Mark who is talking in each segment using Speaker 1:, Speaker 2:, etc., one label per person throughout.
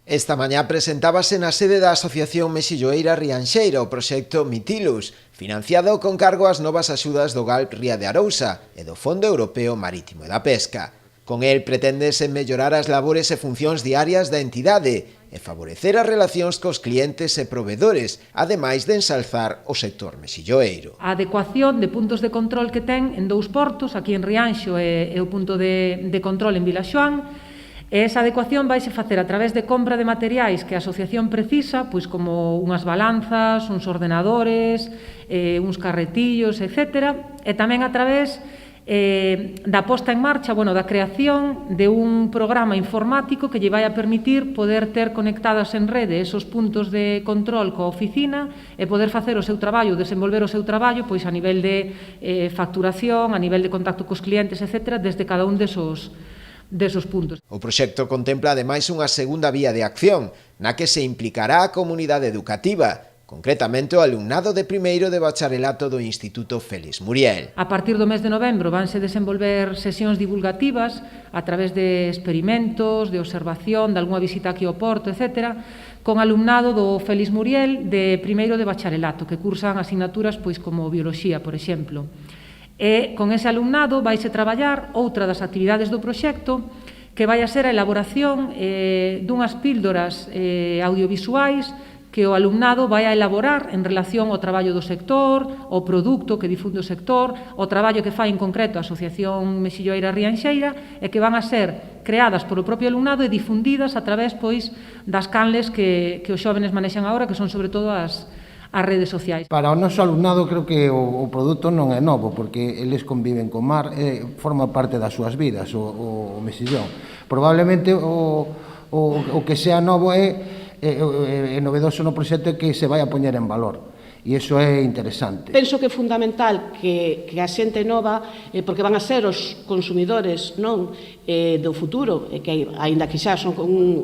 Speaker 1: Esta mañá presentábase na sede da Asociación Mexilloeira Rianxeira o proxecto Mitilus, financiado con cargo ás novas axudas do GALP Ría de Arousa e do Fondo Europeo Marítimo e da Pesca. Con el preténdese mellorar as labores e funcións diarias da entidade e favorecer as relacións cos clientes e provedores, ademais de ensalzar o sector mexilloeiro.
Speaker 2: A adecuación de puntos de control que ten en dous portos, aquí en Rianxo e o punto de control en Vilaxoán. Esa adecuación vaise facer a través de compra de materiais que a asociación precisa, pois como unhas balanzas, uns ordenadores, uns carretillos, etc. E tamén a través da posta en marcha, da creación de un programa informático que lle vai a permitir poder ter conectadas en rede esos puntos de control coa oficina e poder facer o seu traballo, desenvolver o seu traballo pois a nivel de facturación, a nivel de contacto cos clientes, etc., desde cada un desos puntos.
Speaker 1: O proxecto contempla ademais unha segunda vía de acción, na que se implicará a comunidade educativa, concretamente o alumnado de primeiro de bacharelato do Instituto Félix Muriel.
Speaker 2: A partir do mes de novembro vanse desenvolver sesións divulgativas a través de experimentos, de observación, de algunha visita aquí ao porto, etc., con alumnado do Félix Muriel de primeiro de bacharelato, que cursan asignaturas pois como bioloxía, por exemplo. E con ese alumnado vaise traballar outra das actividades do proxecto, que vai a ser a elaboración dunhas píldoras audiovisuais que o alumnado vai a elaborar en relación ao traballo do sector, ao produto que difunde o sector, ao traballo que fai en concreto a Asociación Mexilloeira Rianxeira e que van a ser creadas polo propio alumnado e difundidas a través das canles que os xóvenes manexan agora, que son sobre todo as redes sociais.
Speaker 3: Para o noso alumnado creo que o produto non é novo, porque eles conviven co mar, forma parte das súas vidas, o mexillón. Probablemente o que sea novo é novedoso no proxecto que se vai a poñer en valor. E iso é interesante.
Speaker 4: Penso que é fundamental que a xente nova, porque van a ser os consumidores do futuro, que aínda que xa son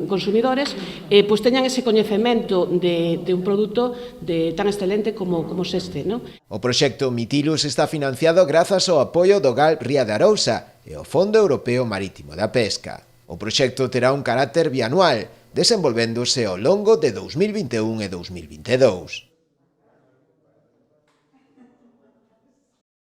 Speaker 4: consumidores, pois teñan ese coñecemento de un produto tan excelente como este.
Speaker 1: O proxecto Mitilus está financiado grazas ao apoio do GALP Ría de Arousa e ao Fondo Europeo Marítimo da Pesca. O proxecto terá un carácter bianual, desenvolvéndose ao longo de 2021 e 2022.